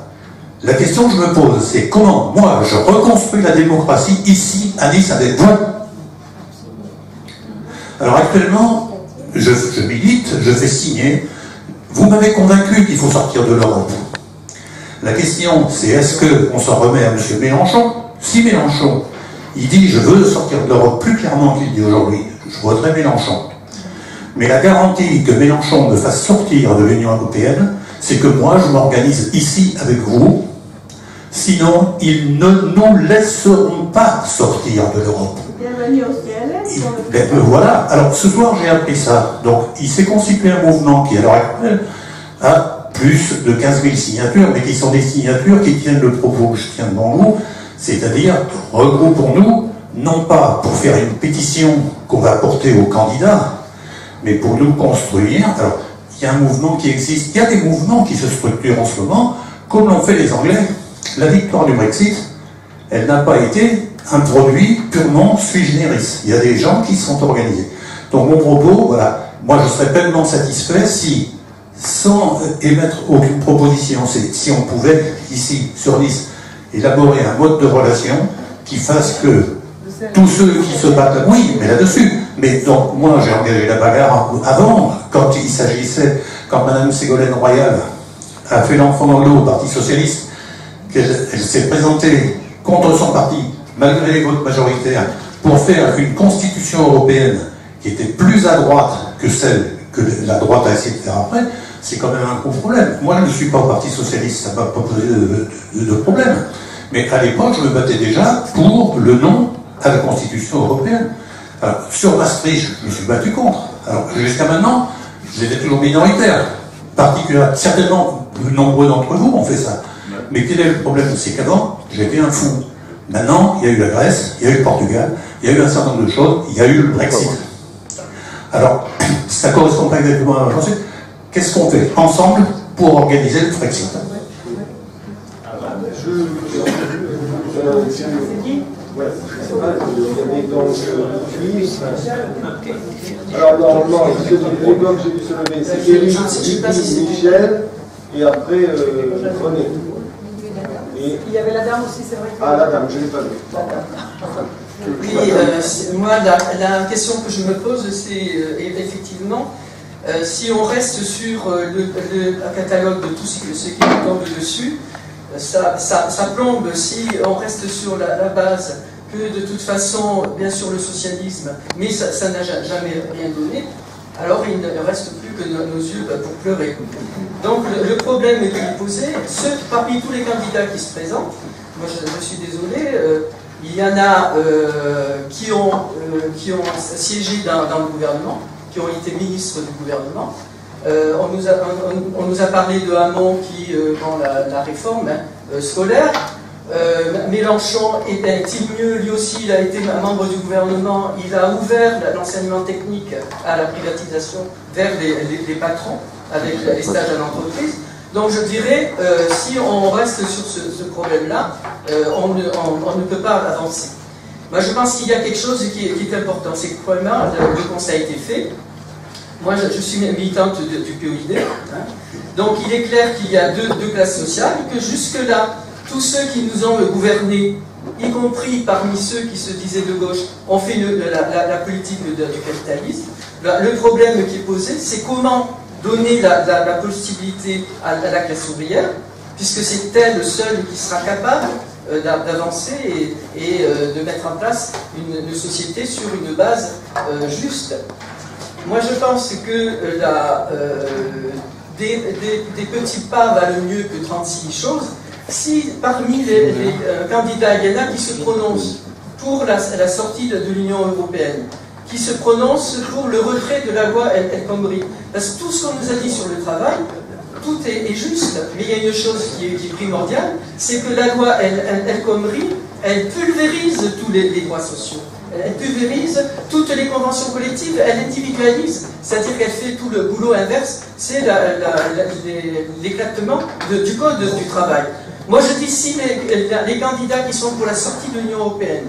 La question que je me pose, c'est comment moi je reconstruis la démocratie ici, à Nice, avec vous. Alors actuellement, je milite, je fais signer. Vous m'avez convaincu qu'il faut sortir de l'Europe. La question, c'est est-ce qu'on s'en remet à M. Mélenchon? Si Mélenchon, il dit je veux sortir de l'Europe plus clairement qu'il dit aujourd'hui, je voterai Mélenchon. Mais la garantie que Mélenchon me fasse sortir de l'Union européenne, c'est que moi je m'organise ici avec vous. Sinon, ils ne nous laisseront pas sortir de l'Europe. Bienvenue au ciel. Voilà. Alors ce soir j'ai appris ça. Donc il s'est constitué un mouvement qui à l'heure actuelle a plus de 15 000 signatures, mais qui sont des signatures qui tiennent le propos que je tiens devant vous, c'est-à-dire regroupons-nous, non pas pour faire une pétition qu'on va apporter aux candidats, mais pour nous construire. Alors il y a un mouvement qui existe, il y a des mouvements qui se structurent en ce moment, comme l'ont fait les Anglais. La victoire du Brexit, elle n'a pas été un produit purement sui generis. Il y a des gens qui se sont organisés. Donc mon propos, voilà, moi je serais pleinement satisfait si, sans émettre aucune proposition, si on pouvait, ici, sur Nice, élaborer un mode de relation qui fasse que tous ceux qui se battent, oui, mais là-dessus, mais donc moi j'ai engagé la bagarre avant, quand il s'agissait, quand Mme Ségolène Royal a fait l'enfant dans l'eau au Parti Socialiste, elle s'est présentée contre son parti, malgré les votes majoritaires, pour faire une constitution européenne qui était plus à droite que celle que la droite a essayé de faire après, c'est quand même un gros problème. Moi, je ne suis pas au Parti Socialiste, ça ne m'a pas posé de problème. Mais à l'époque, je me battais déjà pour le non à la constitution européenne. Alors, sur Maastricht, je me suis battu contre. Alors, jusqu'à maintenant, j'étais toujours minoritaire. Particulièrement, certainement, nombreux d'entre vous ont fait ça. Mais quel est le problème? C'est qu'avant, j'étais un fou. Maintenant, il y a eu la Grèce, il y a eu le Portugal, il y a eu un certain nombre de choses, il y a eu le Brexit. Alors, ça ne correspond pas exactement à la chose. Qu'est-ce qu'on fait ensemble pour organiser le Brexit? Alors normalement, les deux que j'ai dû se lever, c'est Éric, Michel, et après René. Et... Il y avait la dame aussi, c'est vrai. Ah, la dame, je ne l'ai pas vu. Oui, moi, la question que je me pose, c'est effectivement, si on reste sur le catalogue de tout ce qui tombe dessus, ça plombe. Si on reste sur la base que de toute façon, bien sûr, le socialisme, mais ça n'a jamais rien donné, alors il ne reste plus que nos yeux pour pleurer. Donc le problème qui est posé, parmi tous les candidats qui se présentent, moi je suis désolé, il y en a qui ont siégé dans le gouvernement, qui ont été ministres du gouvernement. On nous a parlé de Hamon qui, dans la réforme scolaire, Mélenchon est-il mieux? Lui aussi, il a été membre du gouvernement, il a ouvert l'enseignement technique à la privatisation vers les patrons avec les stages à l'entreprise. Donc je dirais, si on reste sur ce problème-là, on ne peut pas avancer. Moi je pense qu'il y a quelque chose qui est important, c'est que premièrement, le constat a été fait. Moi je suis militante du POID, hein. Donc il est clair qu'il y a deux classes sociales, que jusque-là, tous ceux qui nous ont gouvernés, y compris parmi ceux qui se disaient de gauche, ont fait la politique du capitalisme. Le problème qui est posé, c'est comment donner la possibilité à la classe ouvrière, puisque c'est elle seule qui sera capable d'avancer et de mettre en place une société sur une base juste. Moi je pense que des petits pas valent mieux que 36 choses. Si parmi les candidats, il y en a qui se prononcent pour la sortie de l'Union européenne, qui se prononcent pour le retrait de la loi El Khomri, parce que tout ce qu'on nous a dit sur le travail, tout est juste, mais il y a une chose qui est primordiale, c'est que la loi El Khomri, elle pulvérise tous les droits sociaux. Elle pulvérise toutes les conventions collectives, elle individualise, c'est-à-dire qu'elle fait tout le boulot inverse, c'est l'éclatement du code du travail. Moi je dis si les candidats qui sont pour la sortie de l'Union européenne,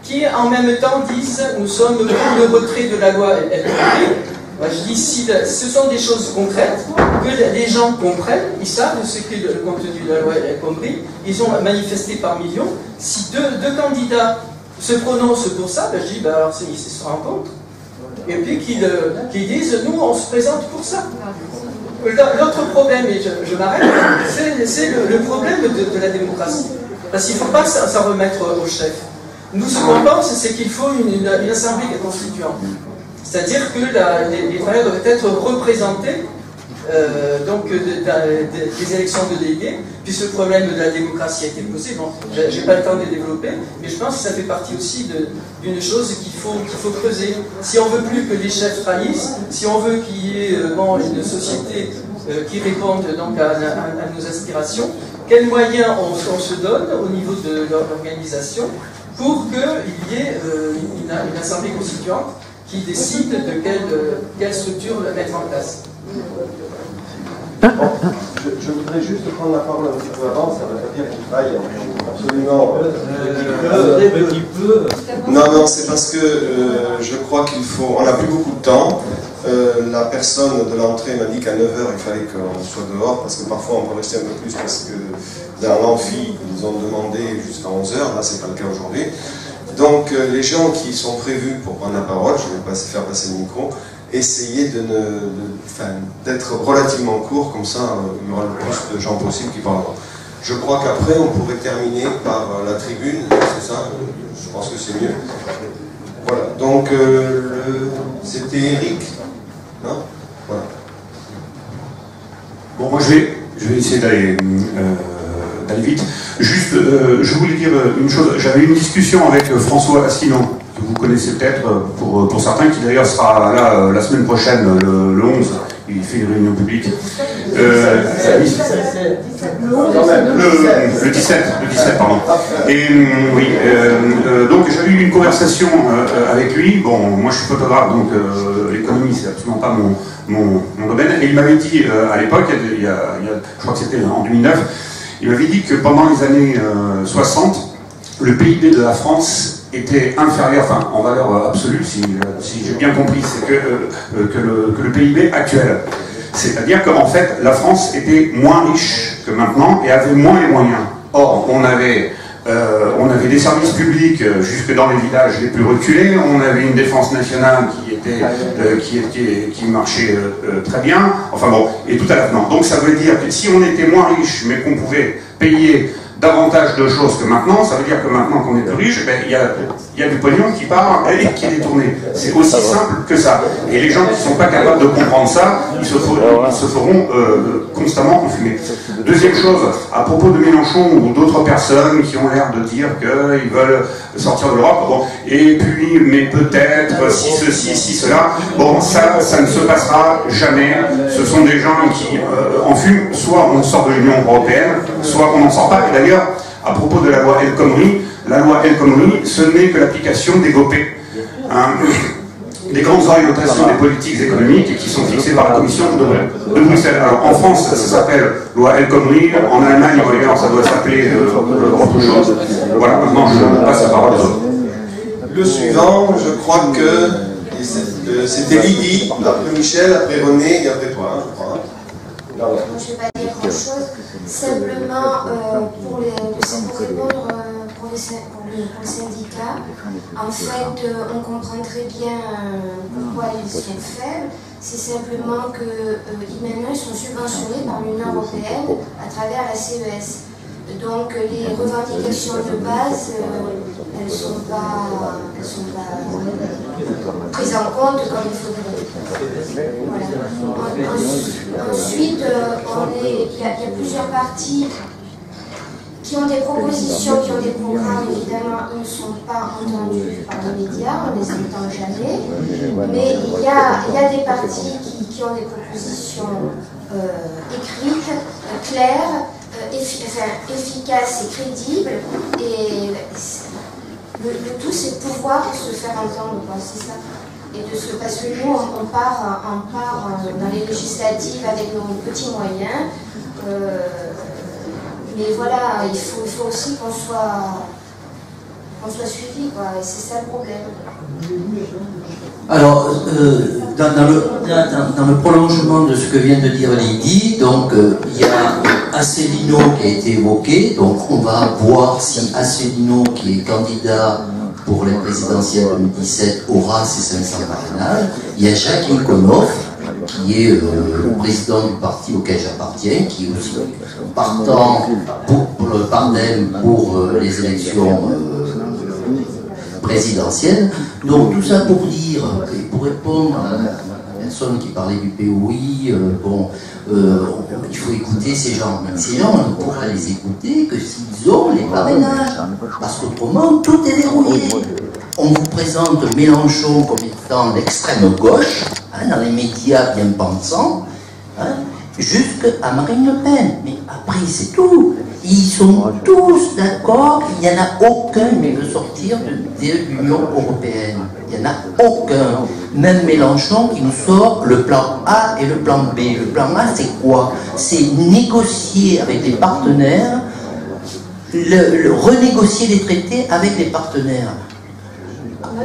qui en même temps disent nous sommes pour le retrait de la loi El Khomri, Moi, je dis, si ce sont des choses concrètes, que les gens comprennent, ils savent ce qu'est le contenu de la loi El Khomri, ils ont manifesté par millions. Si deux candidats se prononcent pour ça, ben, je dis, ben, alors ils se rencontrent, et puis qu'ils disent, nous, on se présente pour ça. L'autre problème, et je m'arrête, c'est le problème de la démocratie. Parce qu'il ne faut pas s'en remettre au chef. Nous, ce qu'on pense, c'est qu'il faut une assemblée constituante. C'est-à-dire que les travailleurs doivent être représentés donc des élections de délégués, puis ce problème de la démocratie a été posé. Bon, j'ai pas le temps de le développer, mais je pense que ça fait partie aussi d'une chose qu'il faut creuser. Si on veut plus que les chefs trahissent, si on veut qu'il y ait une société qui réponde donc à nos aspirations, quels moyens on se donne au niveau de l'organisation pour qu'il y ait une assemblée constituante qui décide de quelle structure mettre en place. Bon, je voudrais juste prendre la parole un petit peu avant, ça va pas dire qu'il faille absolument... Non, c'est parce que je crois qu'il faut... On n'a plus beaucoup de temps. La personne de l'entrée m'a dit qu'à 9h il fallait qu'on soit dehors, parce que parfois on peut rester un peu plus, parce que dans l'amphi, ils ont demandé jusqu'à 11h, là c'est pas le cas aujourd'hui. Donc les gens qui sont prévus pour prendre la parole, je vais faire passer le micro, essayez d'être relativement court, comme ça il y aura le plus de gens possible qui parleront. Je crois qu'après on pourrait terminer par la tribune, c'est ça, je pense que c'est mieux. Voilà, donc c'était Eric, non? Voilà. Bon, moi je vais essayer d'aller vite. Juste, je voulais dire une chose. J'avais une discussion avec François Asselineau, que vous connaissez peut-être pour certains, qui d'ailleurs sera là la semaine prochaine, le 11. Il fait une réunion publique. Le 17, pardon. Et oui, donc j'ai eu une conversation avec lui. Bon, moi je suis photographe, donc l'économie c'est absolument pas mon domaine. Et il m'avait dit à l'époque, je crois que c'était en 2009, il m'avait dit que pendant les années 60, le PIB de la France était inférieur, enfin en valeur absolue, si j'ai bien compris, c'est que le PIB actuel. C'est-à-dire qu'en fait, la France était moins riche que maintenant et avait moins les moyens. Or, on avait des services publics jusque dans les villages les plus reculés, on avait une défense nationale qui marchait très bien, enfin bon, et tout à l'avenant. Donc ça veut dire que si on était moins riche, mais qu'on pouvait payer davantage de choses que maintenant, ça veut dire que maintenant qu'on est plus riche, ben, il y a du pognon qui part et qui est détourné. C'est aussi simple que ça. Et les gens qui ne sont pas capables de comprendre ça, ils se feront constamment enfumer. Deuxième chose, à propos de Mélenchon ou d'autres personnes qui ont l'air de dire qu'ils veulent sortir de l'Europe, bon, et puis, mais peut-être, si ceci, si cela, bon, ça ne se passera jamais. Ce sont des gens qui enfument, soit on sort de l'Union européenne, soit on n'en sort pas. Et d'ailleurs, à propos de la loi El Khomri, la loi El Khomri, ce n'est que l'application des GOPE, des grandes orientations des politiques économiques qui sont fixées par la Commission de Bruxelles. Alors en France, ça s'appelle loi El Khomri, en Allemagne, d'ailleurs, ça doit s'appeler autre chose. Voilà, maintenant je passe la parole aux autres. Le suivant, je crois que c'était Lydie, après Michel, après René et après toi, je crois. Je ne vais pas dire grand-chose, simplement pour répondre pour le syndicat, en fait on comprend très bien pourquoi ils sont faibles, c'est simplement que maintenant ils sont subventionnés par l'Union européenne à travers la CES. Donc les revendications de base, elles ne sont pas prises en compte comme il faudrait. Voilà. Ensuite, il y a plusieurs partis qui ont des propositions, qui ont des programmes, évidemment, ils ne sont pas entendus par les médias, on ne les entend jamais, mais il y a des partis qui ont des propositions écrites, claires, efficaces et crédibles, et le tout c'est de pouvoir se faire entendre, c'est ça. Parce que nous, on part dans les législatives avec nos petits moyens, mais voilà, il faut aussi qu'on soit suivi, quoi, et c'est ça le problème. Alors, Dans le prolongement de ce que vient de dire Lydie, donc il y a Asselineau qui a été évoqué, donc on va voir si Asselineau, qui est candidat pour les présidentielles 2017, aura ses 500 parrainages. Il y a Jacques Inconov, qui est le président du parti auquel j'appartiens, qui est aussi partant pour le Pardem pour les élections présidentielle. Donc tout ça pour dire, et pour répondre à la personne qui parlait du POI, il faut écouter ces gens. Ces gens, on ne pourra les écouter que s'ils ont les parrainages. Parce qu'autrement, tout est verrouillé. On vous présente Mélenchon comme étant l'extrême gauche, dans les médias bien pensants, jusqu'à Marine Le Pen. Mais après, c'est tout. Ils sont tous d'accord qu'il n'y en a aucun qui veut sortir de l'Union européenne. Il n'y en a aucun. Même Mélenchon qui nous sort le plan A et le plan B. Le plan A, c'est quoi? C'est négocier avec les partenaires, renégocier les traités avec les partenaires.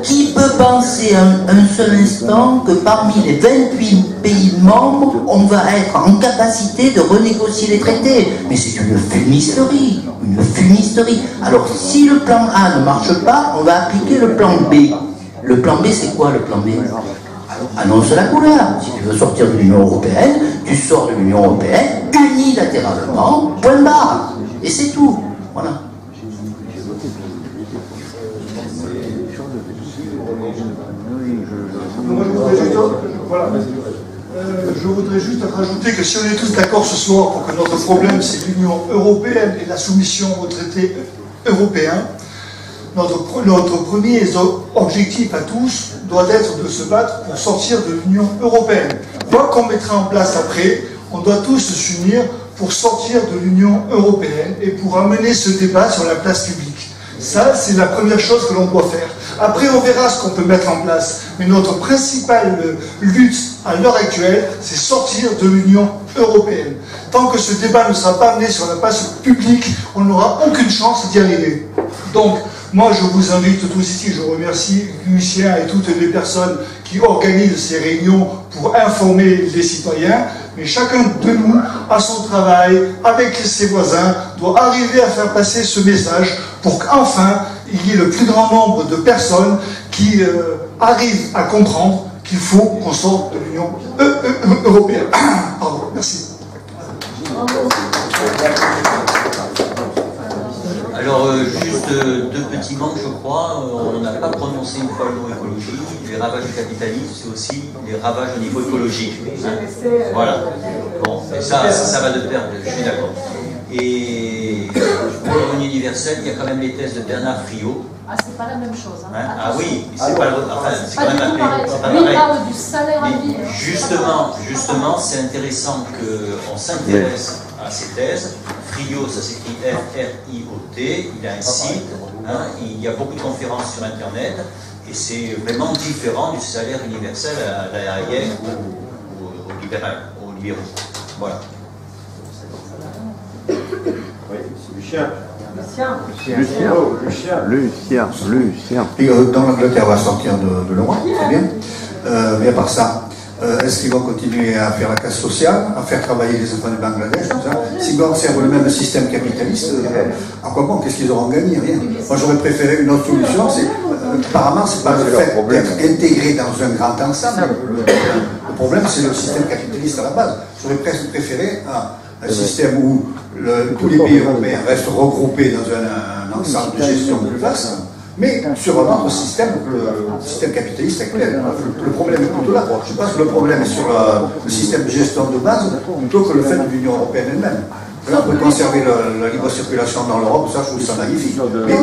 Qui peut penser un seul instant que parmi les 28 pays membres, on va être en capacité de renégocier les traités? Mais c'est une fumisterie, une fumisterie. Alors si le plan A ne marche pas, on va appliquer le plan B. Le plan B, c'est quoi le plan B? Annonce la couleur. Si tu veux sortir de l'Union européenne, tu sors de l'Union européenne unilatéralement, point barre. Et c'est tout. Voilà. Moi, je voudrais juste rajouter que si on est tous d'accord ce soir pour que notre problème c'est l'Union européenne et la soumission au traité européen, notre premier objectif à tous doit être de se battre pour sortir de l'Union européenne. Quoi qu'on mettra en place après, on doit tous s'unir pour sortir de l'Union européenne et pour amener ce débat sur la place publique. Ça, c'est la première chose que l'on doit faire. Après, on verra ce qu'on peut mettre en place. Mais notre principale lutte à l'heure actuelle, c'est sortir de l'Union européenne. Tant que ce débat ne sera pas amené sur la place publique, on n'aura aucune chance d'y arriver. Donc, moi, je vous invite tous ici, je remercie Lucien et toutes les personnes qui organisent ces réunions pour informer les citoyens, mais chacun de nous, à son travail, avec ses voisins, doit arriver à faire passer ce message pour qu'enfin, il y ait le plus grand nombre de personnes qui arrivent à comprendre qu'il faut qu'on sorte de l'Union européenne. Pardon, merci. Alors, juste deux petits manques, je crois. On n'a pas prononcé une fois le mot écologie. Les ravages du capitalisme, c'est aussi les ravages au niveau écologique. Hein. Voilà. Bon, et ça va de pair, je suis d'accord. Et pour le revenu universel, il y a quand même les thèses de Bernard Friot. Ah, c'est pas la même chose. Hein. Ah oui, c'est pas, enfin, c'est quand même pareil. Lui, il parle du salaire à vie. Justement, c'est intéressant qu'on s'intéresse à ces thèses. Friot, ça s'écrit F-R-I-O-T, il a un site, il y a beaucoup de conférences sur Internet, et c'est vraiment différent du salaire universel à la Hayek ou au libéraux. Voilà. Oui, c'est Lucien. Et dans l'Angleterre, on va sortir de l'Europe, très bien. Mais à part ça, est-ce qu'ils vont continuer à faire la casse sociale, à faire travailler les enfants du Bangladesh, tout ça? S'ils vont observer le même système capitaliste, à quoi bon? Qu'est-ce qu'ils auront gagné? Rien. Moi, j'aurais préféré une autre solution. Apparemment, c'est pas le fait d'être intégré dans un grand ensemble. Le problème, c'est le système capitaliste à la base. J'aurais presque préféré un système où tous les pays européens restent regroupés dans un ensemble de gestion plus vaste, mais sur un autre système, le système capitaliste actuel. Le problème est plutôt là. Je pense que le problème est sur le système de gestion de base plutôt que le fait de l'Union européenne elle-même. Là, on peut conserver la libre circulation dans l'Europe, ça je trouve ça magnifique. Mais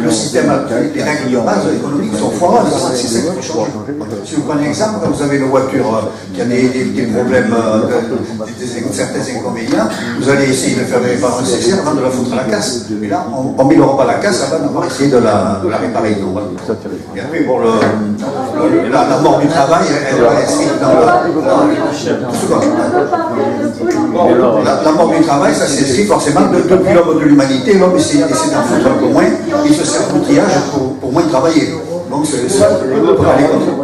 le système, les règles de base économiques sont foireuses, c'est ça qui change. Si vous prenez un exemple, quand vous avez une voiture qui a des problèmes, certains inconvénients, vous allez essayer de faire des réparations nécessaires avant de la foutre à la casse. Et là, on ne met pas la casse avant d'avoir essayé de la réparer. Et après, pour la mort du travail, elle doit être inscrite dans la mort du travail, ça s'inscrit forcément depuis l'homme de l'humanité. L'homme essaie d'en foutre un peu moins, il se sert d'outillage pour moins travailler. Donc c'est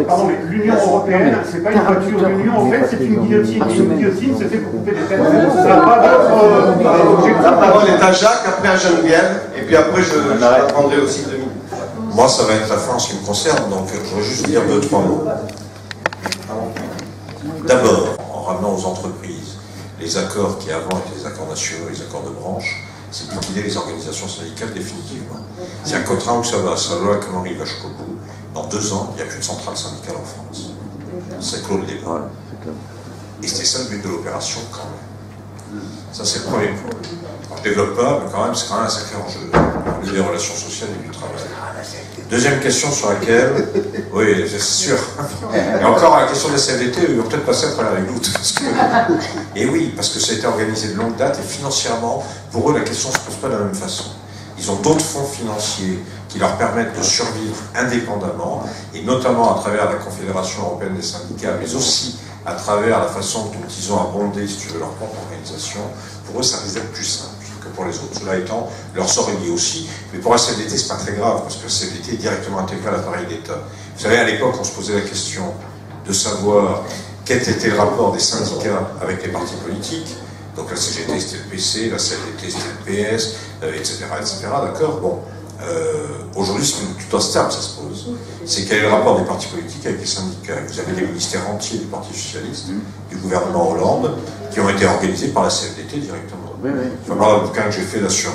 pardon, mais l'Union européenne, c'est pas une voiture. L'Union européenne, c'est une guillotine. Et une guillotine, c'est fait pour couper des têtes. Ça n'a pas d'autre objectif. La parole est à Jacques, après à Geneviève, et puis après je prendrai aussi 2 minutes. Moi, ça va être la fin en ce qui me concerne, donc je voudrais juste dire 2-3 mots. D'abord, en ramenant aux entreprises les accords qui avant étaient les accords nationaux, les accords de branche, c'est de liquider les organisations syndicales définitivement. C'est un contrat où ça va, loi comment il va jusqu'au bout. Dans 2 ans, il n'y a plus de centrale syndicale en France. C'est clos le débat. Et c'était ça le but de l'opération quand même. Ça c'est le premier point. Alors, je ne développe pas, mais quand même, c'est quand même un sacré enjeu des relations sociales et du travail. Deuxième question sur laquelle, oui, c'est sûr. Et encore à la question de la CFDT, ils vont peut-être passer à travers les gouttes. Et oui, parce que ça a été organisé de longue date et financièrement, pour eux, la question ne se pose pas de la même façon. Ils ont d'autres fonds financiers qui leur permettent de survivre indépendamment, et notamment à travers la Confédération européenne des syndicats, mais aussi à travers la façon dont ils ont abondé, si tu veux, leur propre organisation. Pour eux, ça risque d'être plus simple que pour les autres. Cela étant, leur sort est lié aussi. Mais pour la CFDT, c'est pas très grave, parce que la CFDT est directement intégrée à l'appareil d'État. Vous savez, à l'époque, on se posait la question de savoir quel était le rapport des syndicats avec les partis politiques. Donc la CGT, c'était le PC, la CFDT, c'était le PS, etc., d'accord. Bon. Aujourd'hui, c'est tout un stade, ça se pose. C'est quel est le rapport des partis politiques avec les syndicats. Vous avez des ministères entiers du Parti Socialiste, du gouvernement Hollande, qui ont été organisés par la CFDT directement. Enfin, dans le bouquin que j'ai fait là sur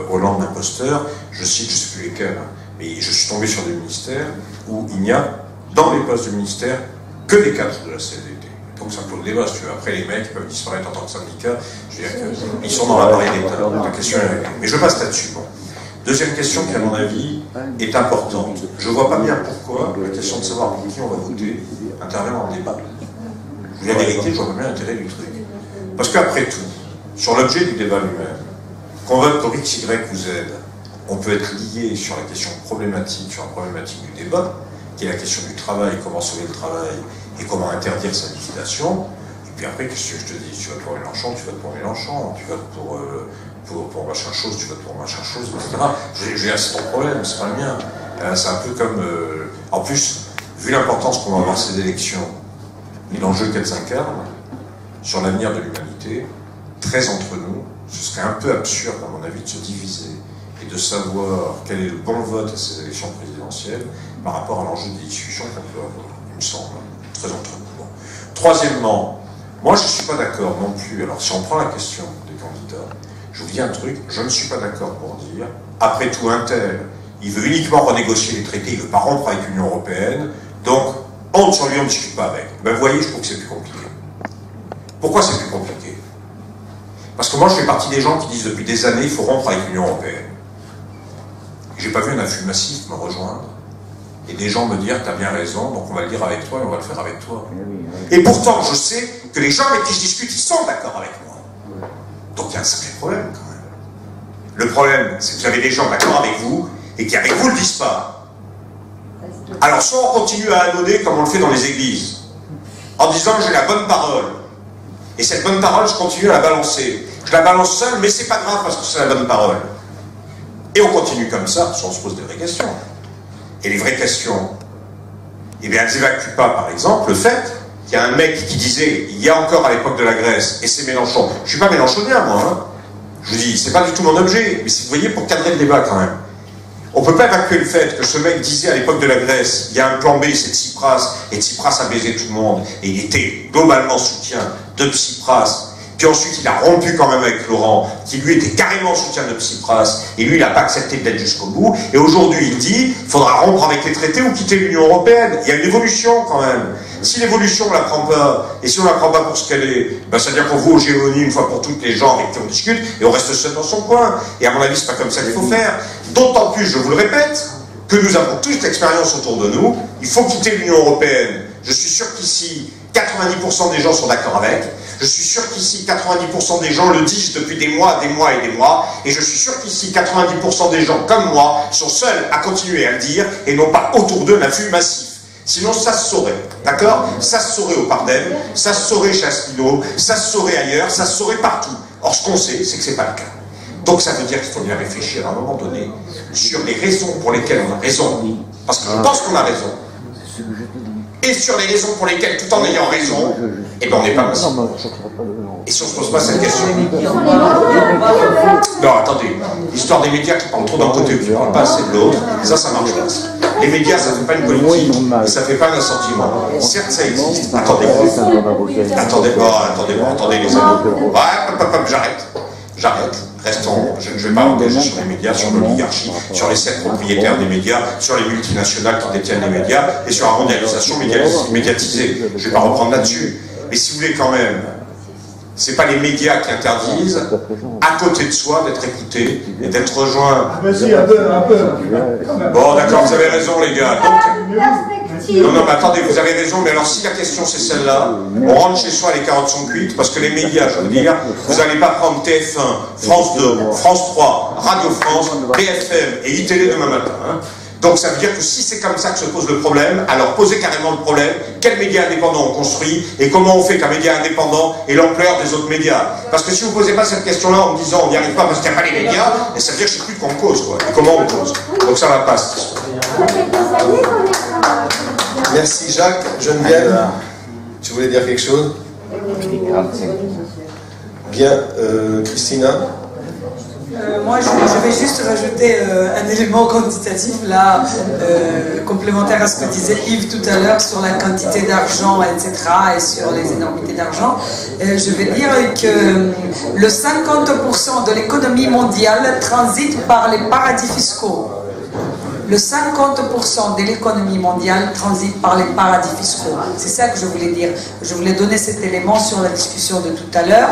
Hollande l'imposteur, je cite, je ne sais plus lesquels, mais je suis tombé sur des ministères où il n'y a, dans les postes du ministère, que des cadres de la CFDT. Donc ça clôt le débat, si tu veux. Après, les mecs peuvent disparaître en tant que syndicat, je veux dire qu'ils sont dans l'appareil d'État. La question est... Mais je passe là-dessus. Bon. Deuxième question qui, à mon avis, est importante. Je ne vois pas bien pourquoi la question de savoir pour qui on va voter intervient dans le débat. Je vous dis la vérité, je ne vois pas bien l'intérêt du truc. Parce qu'après tout, sur l'objet du débat lui-même, qu'on vote pour X, Y ou Z, on peut être lié sur la question problématique, sur la problématique du débat, qui est la question du travail, comment sauver le travail et comment interdire sa liquidation. Et puis après, qu'est-ce que je te dis? Tu votes pour Mélenchon, tu votes pour Mélenchon, tu votes pour machin chose, tu votes pour machin chose, etc. Je veux dire, c'est ton problème, c'est pas le mien. C'est un peu comme... En plus, vu l'importance qu'on va avoir ces élections et l'enjeu qu'elles incarnent sur l'avenir de l'humanité, très entre nous, ce serait un peu absurde, à mon avis, de se diviser et de savoir quel est le bon vote à ces élections présidentielles par rapport à l'enjeu des discussions qu'on peut avoir, il me semble, très entre nous. Bon. Troisièmement, moi je ne suis pas d'accord non plus, alors si on prend la question des candidats, je vous dis un truc, je ne suis pas d'accord pour dire, après tout un tel, il veut uniquement renégocier les traités, il ne veut pas rompre avec l'Union européenne, donc honte sur lui, on ne discute pas avec. Ben vous voyez, je trouve que c'est plus compliqué. Pourquoi c'est plus compliqué? Parce que moi je fais partie des gens qui disent depuis des années, il faut rompre avec l'Union européenne. J'ai pas vu un afflux massif me rejoindre, et des gens me dire, t'as bien raison, donc on va le dire avec toi et on va le faire avec toi. Et pourtant, je sais que les gens avec qui je discute, ils sont d'accord avec moi. Donc il y a un sacré problème quand même. Le problème, c'est que vous avez des gens d'accord avec vous et qui avec vous ne le disent pas. Alors soit on continue à annoncer comme on le fait dans les églises, en disant j'ai la bonne parole, et cette bonne parole je continue à la balancer. Je la balance seule, mais c'est pas grave parce que c'est la bonne parole. Et on continue comme ça, soit on se pose des vraies questions. Et les vraies questions, eh bien elles n'évacuent pas par exemple le fait qu'il y a un mec qui disait, il y a encore à l'époque de la Grèce, et c'est Mélenchon. Je ne suis pas mélenchonien, moi. Hein. Je vous dis, c'est pas du tout mon objet, mais vous voyez, pour cadrer le débat quand même. On ne peut pas évacuer le fait que ce mec disait à l'époque de la Grèce, il y a un plan B, c'est Tsipras, et Tsipras a baisé tout le monde, et il était globalement soutien de Tsipras. Puis ensuite, il a rompu quand même avec Laurent, qui lui était carrément soutien de Tsipras, et lui, il n'a pas accepté d'être jusqu'au bout. Et aujourd'hui, il dit, il faudra rompre avec les traités ou quitter l'Union européenne. Il y a une évolution quand même. Si l'évolution, on ne la prend pas, et si on ne la prend pas pour ce qu'elle est, ben, ça veut dire qu'on voit au Géonie une fois pour toutes les gens avec qui on discute, et on reste seul dans son coin. Et à mon avis, c'est pas comme ça qu'il faut faire. D'autant plus, je vous le répète, que nous avons toute l'expérience autour de nous. Il faut quitter l'Union européenne. Je suis sûr qu'ici, 90% des gens sont d'accord avec. Je suis sûr qu'ici, 90% des gens le disent depuis des mois et des mois. Et je suis sûr qu'ici, 90% des gens, comme moi, sont seuls à continuer à le dire et n'ont pas autour d'eux un afflux massif. Sinon, ça se saurait, d'accord? Ça se saurait au Pardem, ça se saurait chez Asselineau, ça se saurait ailleurs, ça se saurait partout. Or, ce qu'on sait, c'est que c'est pas le cas. Donc ça veut dire qu'il faut bien réfléchir à un moment donné sur les raisons pour lesquelles on a raison, parce que je pense qu'on a raison, et sur les raisons pour lesquelles, tout en ayant raison, eh ben on n'est pas massif. Et si on ne se pose pas cette question... Non, attendez, l'histoire des médias qui parlent trop d'un côté et qui ne parlent pas assez de l'autre, ça marche pas. Les médias, ça ne fait pas une politique, et ça ne fait pas un assentiment. Certes, ça existe. Attendez les amis. J'arrête. Restons, je ne vais pas engager sur les médias, sur l'oligarchie, sur les 7 propriétaires des médias, sur les multinationales qui détiennent les médias, et sur la mondialisation médiatisée. Je ne vais pas reprendre là-dessus. Mais si vous voulez quand même, c'est pas les médias qui interdisent, à côté de soi, d'être écouté et d'être rejoint. Mais si, un peu. Bon, d'accord, vous avez raison, les gars. Donc, non, mais attendez, vous avez raison, mais alors si la question c'est celle-là, on rentre chez soi, les carottes sont cuites, parce que les médias, je veux dire, vous n'allez pas prendre TF1, France 2, France 3, Radio France, BFM et ITélé demain matin. Hein. Donc ça veut dire que si c'est comme ça que se pose le problème, alors posez carrément le problème, quels médias indépendants on construit, et comment on fait qu'un média indépendant ait l'ampleur des autres médias. Parce que si vous ne posez pas cette question-là en me disant on n'y arrive pas parce qu'il n'y a pas les médias, et ça veut dire que je ne sais plus de quoi on cause, quoi, et comment on cause. Donc ça va pas. Merci Jacques. Geneviève, tu voulais dire quelque chose? Bien, Christina. Moi, je vais juste rajouter un élément quantitatif, là, complémentaire à ce que disait Yves tout à l'heure sur la quantité d'argent, etc., et sur les énormités d'argent. Je vais dire que le 50% de l'économie mondiale transite par les paradis fiscaux. Le 50% de l'économie mondiale transite par les paradis fiscaux. C'est ça que je voulais dire. Je voulais donner cet élément sur la discussion de tout à l'heure.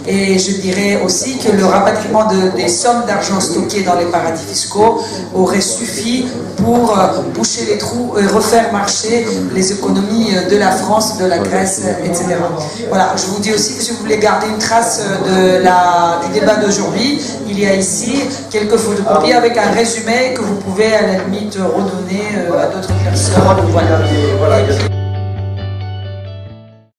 Et je dirais aussi que le rapatriement des sommes d'argent stockées dans les paradis fiscaux aurait suffi pour boucher les trous et refaire marcher les économies de la France, de la Grèce, etc. Voilà, je vous dis aussi que si vous voulez garder une trace du débat d'aujourd'hui, il y a ici quelques photocopies avec un résumé que vous pouvez à la limite redonner à d'autres personnes. Voilà.